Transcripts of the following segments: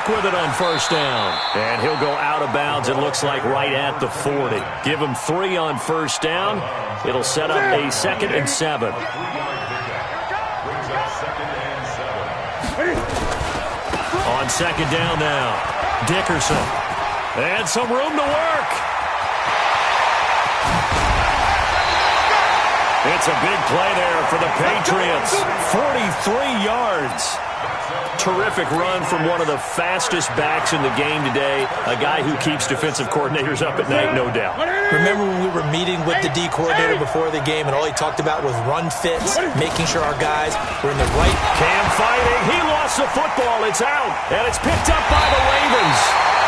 back with it on first down. And he'll go out of bounds, it looks like, right at the 40. Give him 3 on first down. It'll set up a 2nd and 7. On 2nd down now, Dickerson. And some room to work. It's a big play there for the Patriots. 43 yards. Terrific run from one of the fastest backs in the game today, a guy who keeps defensive coordinators up at night, no doubt. Remember when we were meeting with the D coordinator before the game and all he talked about was run fits, making sure our guys were in the right... Cam fighting. He lost the football. It's out. And it's picked up by the Ravens.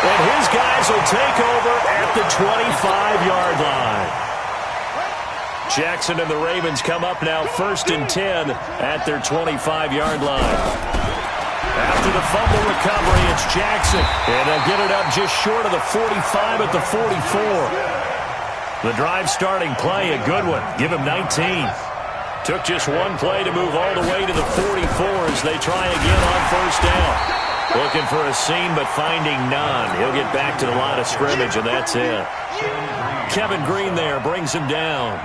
And his guys will take over at the 25-yard line. Jackson and the Ravens come up now 1st and 10 at their 25-yard line. After the fumble recovery, it's Jackson. And they'll get it up just short of the 45 at the 44. The drive starting play, a good one. Give him 19. Took just one play to move all the way to the 44 as they try again on first down. Looking for a seam, but finding none. He'll get back to the line of scrimmage, and that's it. Kevin Green there brings him down.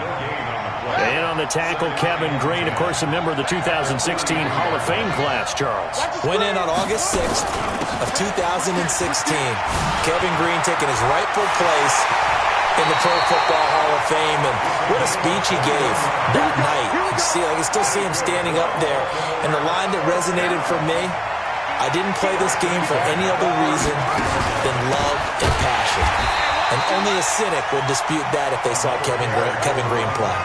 And on the tackle, Kevin Green, of course, a member of the 2016 Hall of Fame class, Charles. Went in on August 6th of 2016. Kevin Green taking his rightful place in the Pro Football Hall of Fame. And what a speech he gave that night. I can still see him standing up there. And the line that resonated for me, I didn't play this game for any other reason than love and passion. And only a cynic would dispute that if they saw Kevin Green play.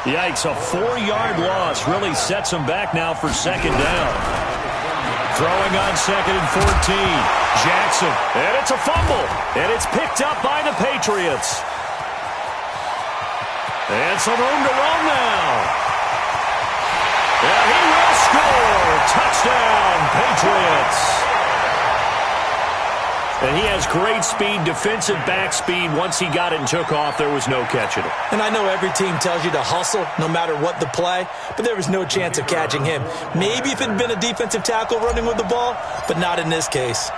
Yikes, a 4-yard loss really sets him back now for 2nd down. Throwing on 2nd and 14. Jackson, and it's a fumble. And it's picked up by the Patriots. And some room to run now. And he will score. Touchdown, Patriots. And he has great speed, defensive back speed. Once he got it and took off, there was no catching it. And I know every team tells you to hustle no matter what the play, but there was no chance of catching him. Maybe if it had been a defensive tackle running with the ball, but not in this case.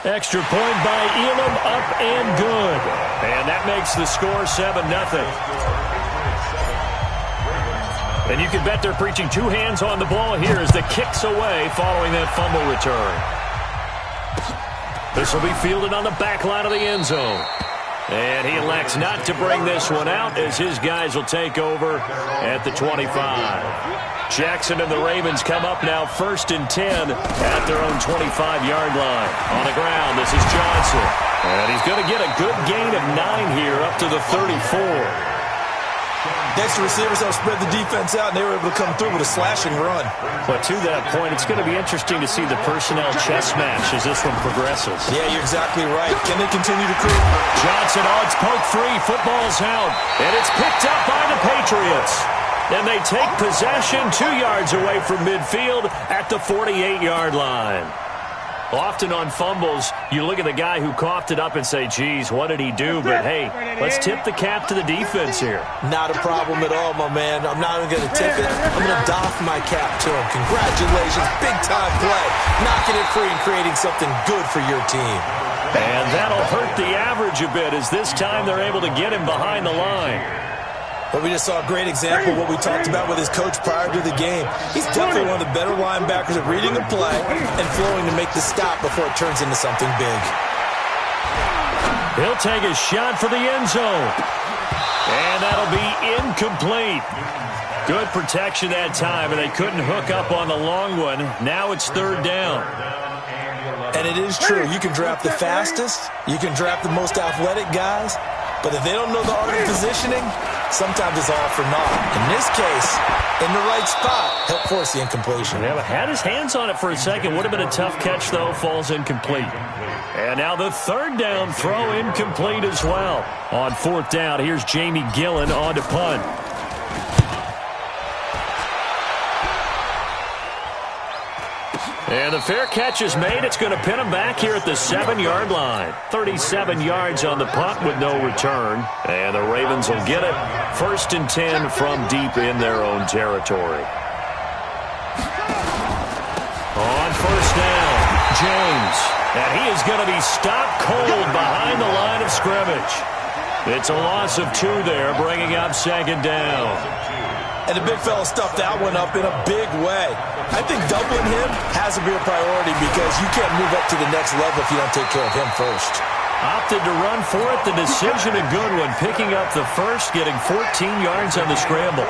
Extra point by Elam, up and good. And that makes the score 7-0. And you can bet they're preaching 2 hands on the ball here as the kick's away following that fumble return. This will be fielded on the back line of the end zone. And he elects not to bring this one out as his guys will take over at the 25. Jackson and the Ravens come up now 1st and 10 at their own 25-yard line. On the ground, this is Johnson. And he's going to get a good gain of 9 here up to the 34. Next, the receivers help spread the defense out, and they were able to come through with a slashing run. But to that point, it's going to be interesting to see the personnel chess match as this one progresses. Yeah, you're exactly right. Can they continue to create? Johnson odds poke free. Football's out. And it's picked up by the Patriots. And they take possession 2 yards away from midfield at the 48-yard line. Often on fumbles, you look at the guy who coughed it up and say, geez, what did he do? But, hey, let's tip the cap to the defense here. Not a problem at all, my man. I'm not even going to tip it. I'm going to doff my cap to him. Congratulations. Big-time play. Knocking it free and creating something good for your team. And that'll hurt the average a bit as this time they're able to get him behind the line. But we just saw a great example of what we talked about with his coach prior to the game. He's definitely one of the better linebackers at reading a play and flowing to make the stop before it turns into something big. He'll take a shot for the end zone. And that'll be incomplete. Good protection that time, and they couldn't hook up on the long one. Now it's 3rd down. And it is true. You can draft the fastest. You can draft the most athletic guys. But if they don't know the art of positioning, sometimes it's all for naught. In this case, in the right spot, help force the incompletion. Yeah, but had his hands on it for a second. Would have been a tough catch, though. Falls incomplete. And now the 3rd down throw incomplete as well. On 4th down, here's Jamie Gillen on to punt. And the fair catch is made. It's going to pin him back here at the 7-yard line. 37 yards on the punt with no return. And the Ravens will get it. 1st and 10 from deep in their own territory. James. And he is going to be stopped cold behind the line of scrimmage. It's a loss of 2 there, bringing up second down. And the big fella stuffed that one up in a big way. I think doubling him has to be a priority because you can't move up to the next level if you don't take care of him first. Opted to run for it. The decision a good one, picking up the first, getting 14 yards on the scramble.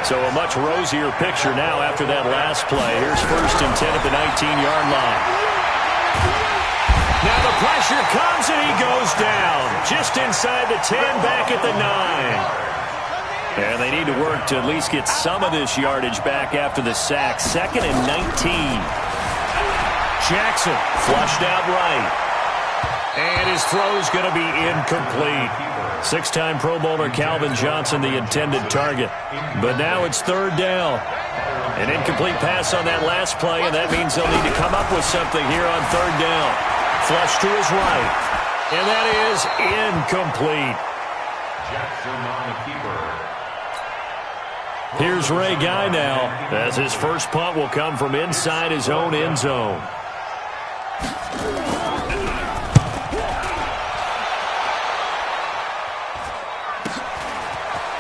So a much rosier picture now after that last play. Here's 1st and 10 at the 19-yard line. Now the pressure comes and he goes down. Just inside the 10, back at the 9. And they need to work to at least get some of this yardage back after the sack. 2nd and 19. Jackson flushed out right. And his throw's going to be incomplete. 6-time Pro Bowler Calvin Johnson, the intended target. But now it's 3rd down. An incomplete pass on that last play, and that means they'll need to come up with something here on 3rd down. Flush to his right. And that is incomplete. Jackson on the keeper. Here's Ray Guy now, as his first punt will come from inside his own end zone.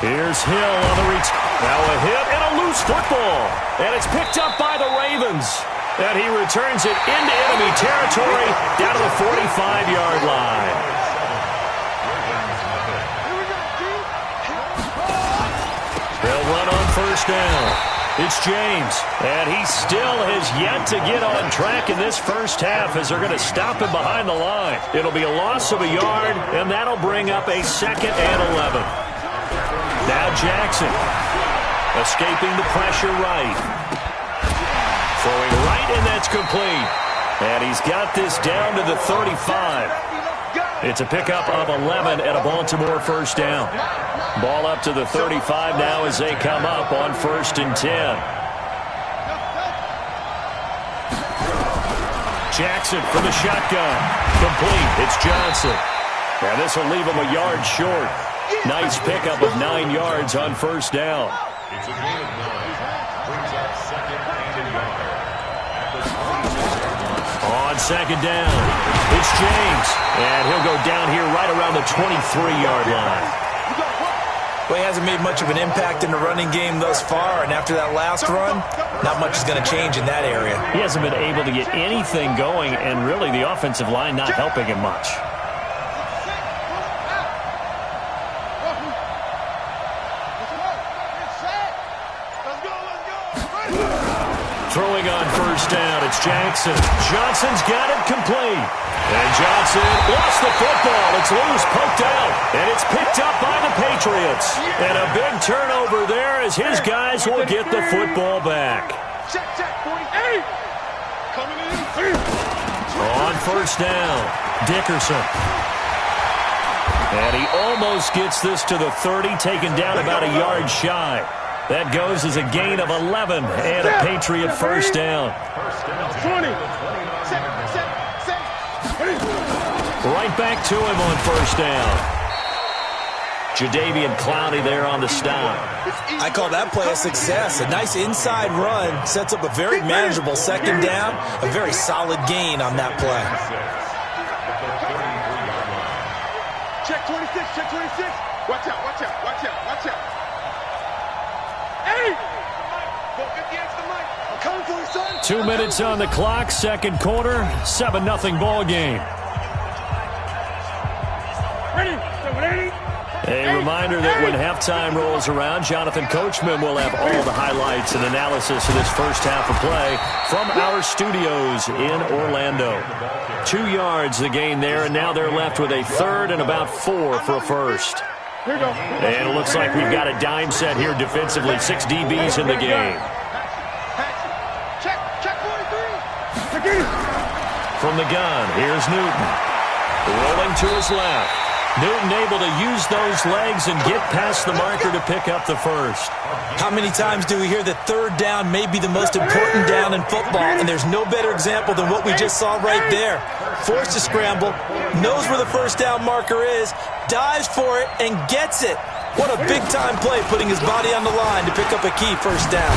Here's Hill on the reach. Now a hit and a loose football. And it's picked up by the Ravens. And he returns it into enemy territory down to the 45-yard line. They'll run on 1st down. It's James, and he still has yet to get on track in this first half as they're going to stop him behind the line. It'll be a loss of a yard, and that'll bring up a 2nd and 11. Now Jackson, escaping the pressure right. Throwing right, and that's complete. And he's got this down to the 35. It's a pickup of 11 and a Baltimore 1st down. Ball up to the 35 now as they come up on 1st and 10. Jackson from the shotgun. Complete. It's Johnson. And this will leave him a yard short. Nice pickup of 9 yards on 1st down. It's a gain of 9. Brings up 2nd and a yard. On 2nd down, it's James. And he'll go down here right around the 23-yard line. Well, he hasn't made much of an impact in the running game thus far, and after that last run, not much is going to change in that area. He hasn't been able to get anything going, and really the offensive line not helping him much. Throwing on 1st down, it's Jackson. Johnson's got it complete. And Johnson lost the football. It's loose, poked out. And it's picked up by the Patriots. And a big turnover there as his guys will get the football back. On 1st down, Dickerson. And he almost gets this to the 30, taken down about a yard shy. That goes as a gain of 11 and a Patriot 1st down. 20. Right back to him on 1st down. Jadeveon Clowney there on the stop. I call that play a success. A nice inside run sets up a very manageable 2nd down. A very solid gain on that play. Check 26, check 26. Watch out, watch out, watch out, watch out. Hey! Go 50 extra mic. I'm coming for you, son. 2 minutes on the clock, 2nd quarter, 7-0 ball game. Ready? A reminder that when halftime rolls around, Jonathan Coachman will have all the highlights and analysis of this first half of play from our studios in Orlando. 2 yards the gain there, and now they're left with a 3rd and about 4 for a first. Here we go. And it looks like we've got a dime set here defensively. 6 DBs in the game. Check 43. From the gun, here's Newton. Rolling to his left. Newton able to use those legs and get past the marker to pick up the first. How many times do we hear that 3rd down may be the most important down in football, and there's no better example than what we just saw right there. Forced to scramble, knows where the 1st down marker is, dives for it, and gets it. What a big-time play, putting his body on the line to pick up a key 1st down.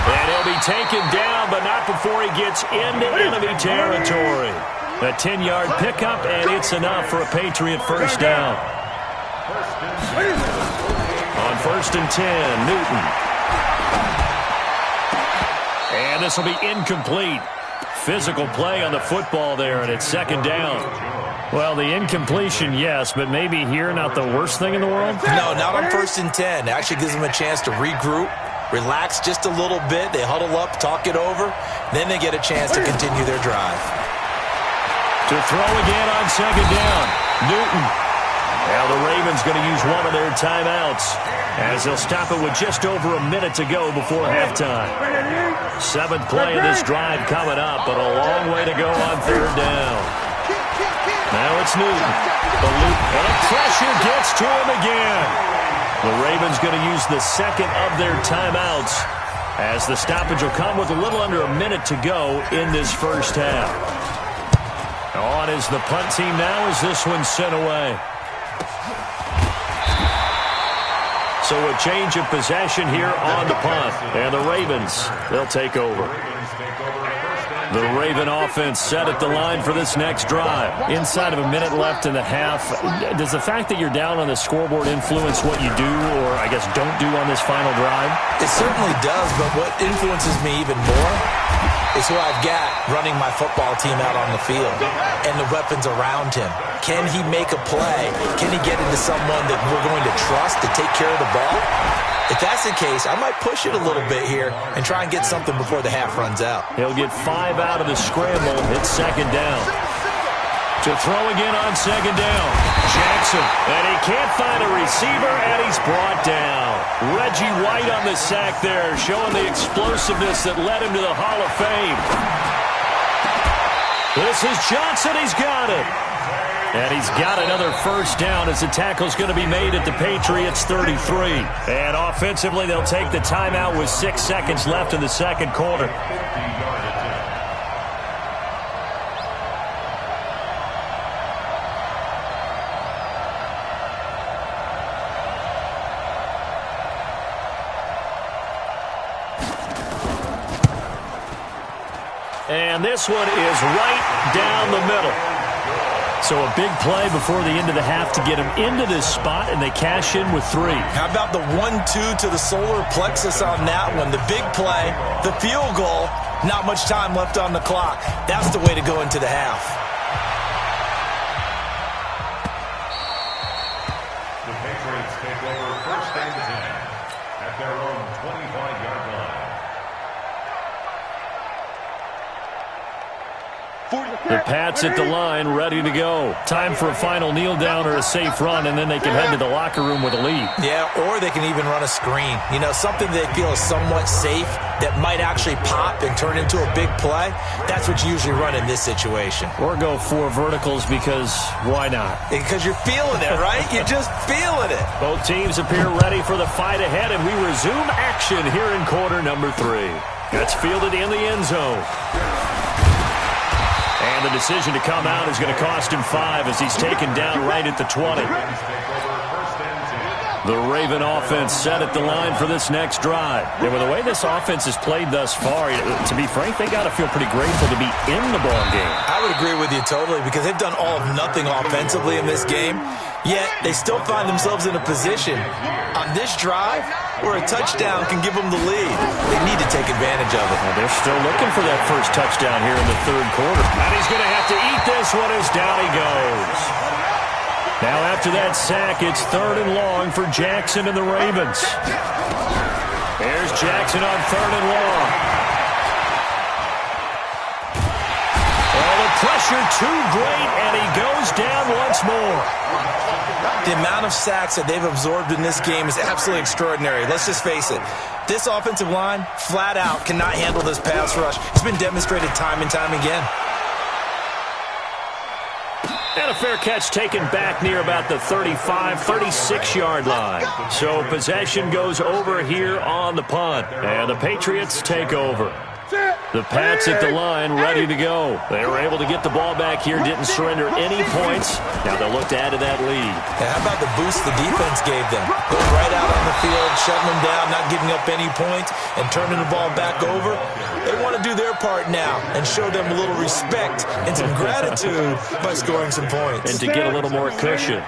And he'll be taken down, but not before he gets into enemy territory. A 10-yard pickup, and it's enough for a Patriot first down. On 1st and 10, Newton. And this will be incomplete. Physical play on the football there, and it's 2nd down. Well, the incompletion, yes, but maybe here not the worst thing in the world? No, not on 1st and 10. It actually gives them a chance to regroup, relax just a little bit. They huddle up, talk it over. Then they get a chance to continue their drive. To throw again on 2nd down, Newton. Now the Ravens going to use one of their timeouts as they'll stop it with just over a minute to go before halftime. 7th play of this drive coming up, but a long way to go on 3rd down. Now it's Newton. And the pressure gets to him again. The Ravens going to use the 2nd of their timeouts as the stoppage will come with a little under a minute to go in this first half. On is the punt team now as this one's sent away. So a change of possession here on the punt. And the Ravens, they'll take over. The Raven offense set at the line for this next drive. Inside of a minute left in the half, does the fact that you're down on the scoreboard influence what you do or, I guess, don't do on this final drive? It certainly does, but what influences me even more is who I've got running my football team out on the field and the weapons around him. Can he make a play? Can he get into someone that we're going to trust to take care of the ball? If that's the case, I might push it a little bit here and try and get something before the half runs out. He'll get 5 out of the scramble. It's 2nd down. To throw again on 2nd down. Jackson. And he can't find a receiver, and he's brought down. Reggie White on the sack there, showing the explosiveness that led him to the Hall of Fame. This is Johnson. He's got it. And he's got another first down as the tackle's going to be made at the Patriots 33. And offensively, they'll take the timeout with 6 seconds left in the 2nd quarter. And this one is right down the middle. So a big play before the end of the half to get him into this spot, and they cash in with 3. How about the 1-2 to the solar plexus on that one? The big play, the field goal, not much time left on the clock. That's the way to go into the half. The Patriots take over 1st and 10 at their own 25-yard line. The Pats at the line, ready to go. Time for a final kneel down or a safe run, and then they can head to the locker room with a lead. Yeah, or they can even run a screen. You know, something they feel is somewhat safe that might actually pop and turn into a big play. That's what you usually run in this situation. Or go 4 verticals because why not? Because you're feeling it, right? You're just feeling it. Both teams appear ready for the fight ahead, and we resume action here in quarter number 3. That's fielded in the end zone. And the decision to come out is going to cost him 5 as he's taken down right at the 20. The Raven offense set at the line for this next drive. And with the way this offense has played thus far, to be frank, they got to feel pretty grateful to be in the ball game. I would agree with you totally because they've done all of nothing offensively in this game, yet they still find themselves in a position on this drive where a touchdown can give them the lead. They need to take advantage of it. Well, they're still looking for that first touchdown here in the 3rd quarter. And he's going to have to eat this one as down he goes. Now after that sack, it's 3rd and long for Jackson and the Ravens. There's Jackson on 3rd and long. Well, the pressure too great, and he goes down once more. The amount of sacks that they've absorbed in this game is absolutely extraordinary. Let's just face it. This offensive line, flat out, cannot handle this pass rush. It's been demonstrated time and time again. And a fair catch taken back near about the 35, 36-yard line. So possession goes over here on the punt. And the Patriots take over. The Pats at the line, ready to go. They were able to get the ball back here, didn't surrender any points. Now they'll look to add to that lead. How about the boost the defense gave them? Going right out on the field, shutting them down, not giving up any points, and turning the ball back over. They want to do their part now and show them a little respect and some gratitude by scoring some points. And to get a little more cushion.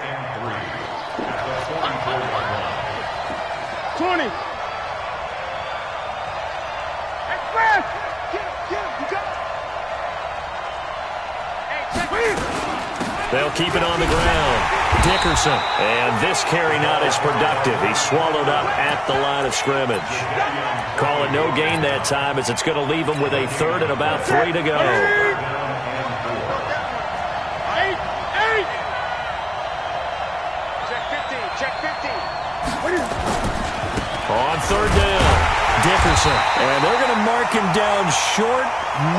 20. They'll keep it on the ground. Dickerson. And this carry not as productive. He's swallowed up at the line of scrimmage. Call it no gain that time as it's going to leave him with a third and about 3 to go. Check 15. On third down, Dickerson. And they're going to mark him down short,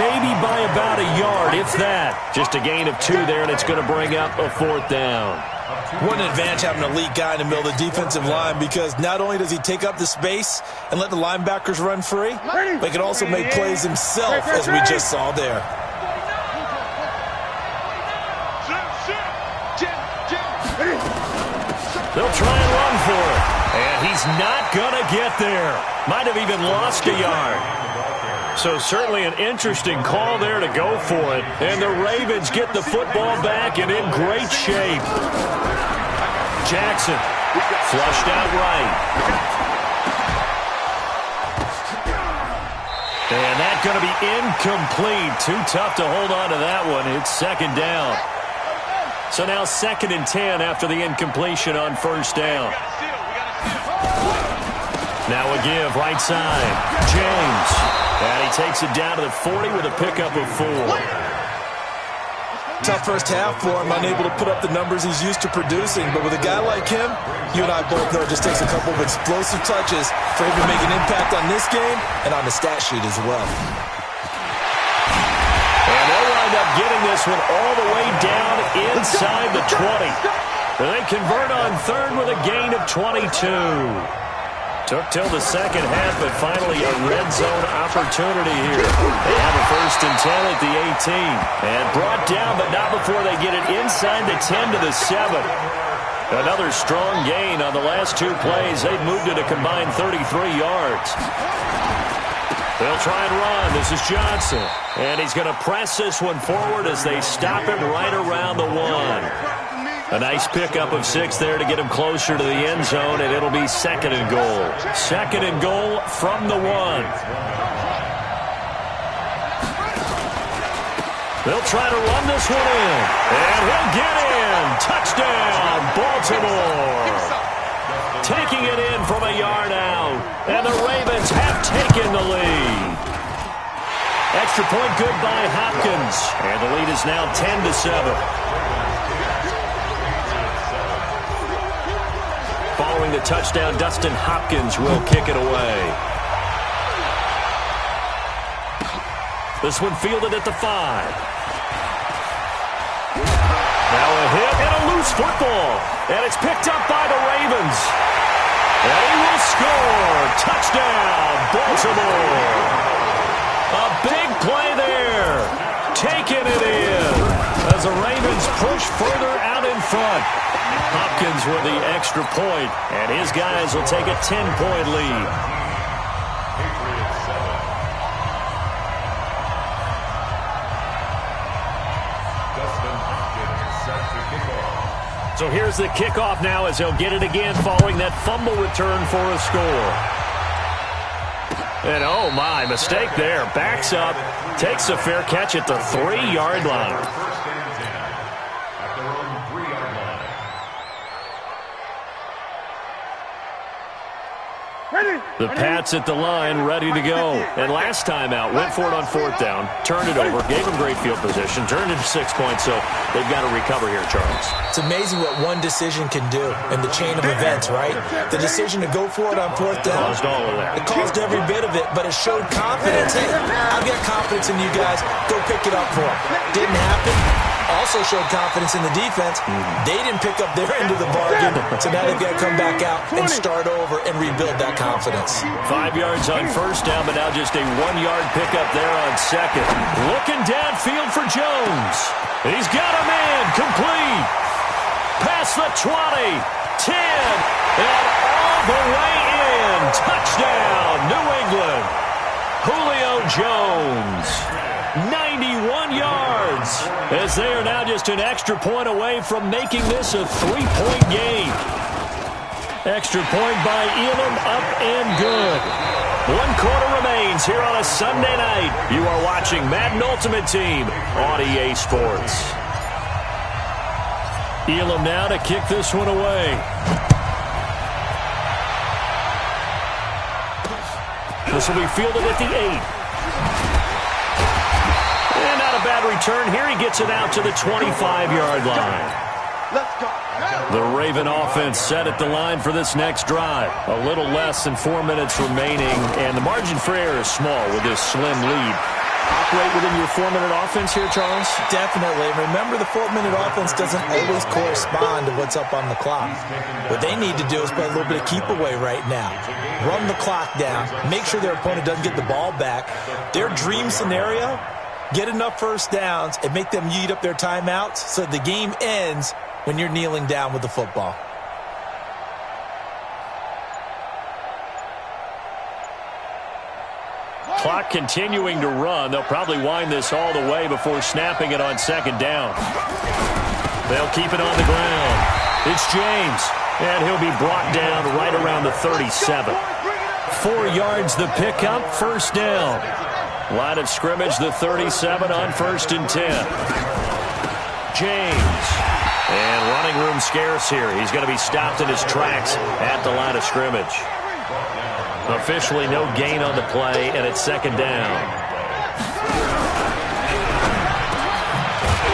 maybe by about a yard, if that. Just a gain of 2 there, and it's going to bring up a 4th down. What an advantage having an elite guy in the middle of the defensive line, because not only does he take up the space and let the linebackers run free, but he can also make plays himself, as we just saw there. They'll try and run for it. And he's not going to get there. Might have even lost a yard. So certainly an interesting call there to go for it. And the Ravens get the football back and in great shape. Jackson flushed out right. And that's going to be incomplete. Too tough to hold on to that one. It's 2nd down. So now 2nd and 10 after the incompletion on 1st down. Now a give, right side. James. And he takes it down to the 40 with a pickup of 4. Tough first half for him, unable to put up the numbers he's used to producing. But with a guy like him, you and I both know it just takes a couple of explosive touches for him to make an impact on this game and on the stat sheet as well. And they'll wind up getting this one all the way down inside the 20. And they convert on 3rd with a gain of 22. Took till the 2nd half, but finally a red zone opportunity here. They have a 1st and 10 at the 18. And brought down, but not before they get it inside the 10 to the 7. Another strong gain on the last 2 plays. They've moved it a combined 33 yards. They'll try and run. This is Johnson. And he's going to press this one forward as they stop him right around the 1. A nice pickup of 6 there to get him closer to the end zone, and it'll be 2nd and goal. 2nd and goal from the 1. They'll try to run this one in, and he'll get in. Touchdown, Baltimore. Taking it in from a yard out, and the Ravens have taken the lead. Extra point good by Hopkins, and the lead is now 10-7. Following the touchdown, Dustin Hopkins will kick it away. This one fielded at the 5. Now a hit and a loose football. And it's picked up by the Ravens. And he will score. Touchdown, Baltimore. A big play there. Taking it in as the Ravens push further out in front. Hopkins with the extra point, and his guys will take a 10-point lead. So here's the kickoff now as they'll get it again following that fumble return for a score. And oh my, mistake there. Backs up, takes a fair catch at the 3-yard line. The Pats at the line, ready to go. And last time out, went for it on 4th down, turned it over, gave them great field position, turned it to 6 points, so they've got to recover here, Charles. It's amazing what one decision can do in the chain of events, right? The decision to go for it on 4th down. Caused all of that. It caused every bit of it, but it showed confidence. Hey, I've got confidence in you guys. Go pick it up for them. Didn't happen. also showed confidence in the defense. They didn't pick up their end of the bargain, so now they've got to come back out and start over and rebuild that confidence. 5 yards on first down, but now just a 1-yard pickup there on second. Looking downfield for Jones. He's got a man complete. Past the 20, 10, and all the way in. Touchdown, New England. Julio Jones, 91 yards, as they are now just an extra point away from making this a 3-point game. Extra point by Elam, up and good. 1 quarter remains here on a Sunday night. You are watching Madden Ultimate Team on EA Sports. Elam now to kick this one away. This will be fielded at the 8. And not a bad return here. He gets it out to the 25-yard line. Let's go. The Raven offense set at the line for this next drive. A little less than 4 minutes remaining, and the margin for error is small with this slim lead. Operate within your 4-minute offense here, Charles? Definitely. Remember, the 4-minute offense doesn't always correspond to what's up on the clock. What they need to do is play a little bit of keep away right now. Run the clock down. Make sure their opponent doesn't get the ball back. Their dream scenario, get enough first downs and make them eat up their timeouts so the game ends when you're kneeling down with the football. Clock continuing to run. They'll probably wind this all the way before snapping it on second down. They'll keep it on the ground. It's James, and he'll be brought down right around the 37. 4 yards the pickup, first down. Line of scrimmage, the 37 on 1st and 10. James, and running room scarce here. He's going to be stopped in his tracks at the line of scrimmage. Officially no gain on the play, and it's second down.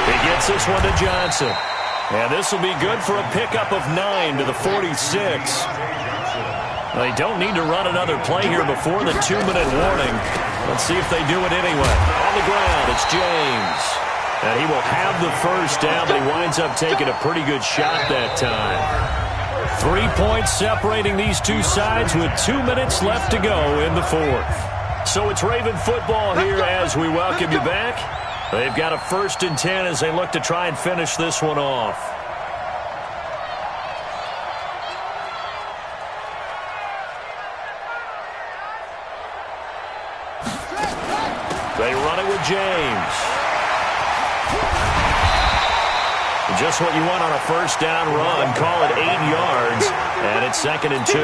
He gets this one to Johnson. And this will be good for a pickup of 9 to the 46. They don't need to run another play here before the 2-minute warning. Let's see if they do it anyway. On the ground, it's James. And he will have the first down, but he winds up taking a pretty good shot that time. 3 points separating these two sides with 2 minutes left to go in the 4th. So it's Raven football here as we welcome you back. They've got a 1st and 10 as they look to try and finish this one off. They run it with James. Just what you want on a first down run. Call it 8 yards, and it's 2nd and 2.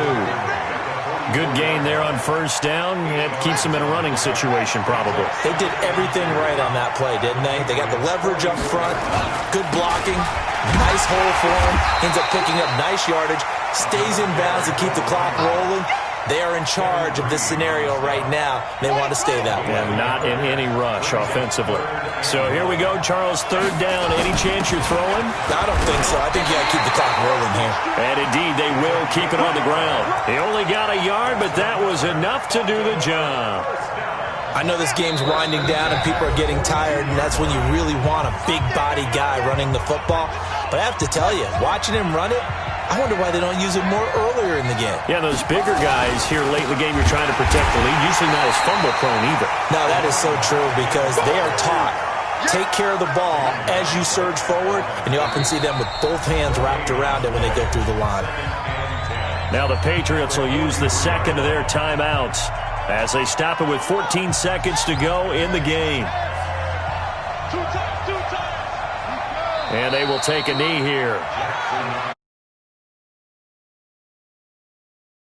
Good gain there on first down. It keeps them in a running situation, probably. They did everything right on that play, didn't they? They got the leverage up front, good blocking, nice hole for him, ends up picking up nice yardage, stays in bounds to keep the clock rolling. They are in charge of this scenario right now. They want to stay that way. And not in any rush offensively. So here we go, Charles, 3rd down. Any chance you're throwing? I don't think so. I think you got to keep the clock rolling here. And indeed, they will keep it on the ground. He only got a yard, but that was enough to do the job. I know this game's winding down and people are getting tired, and that's when you really want a big body guy running the football. But I have to tell you, watching him run it, I wonder why they don't use it more earlier in the game. Yeah, those bigger guys here late in the game, you're trying to protect the lead. Usually not as fumble-prone either. No, that is so true because they are taught, take care of the ball as you surge forward, and you often see them with both hands wrapped around it when they go through the line. Now the Patriots will use the second of their timeouts as they stop it with 14 seconds to go in the game. And they will take a knee here.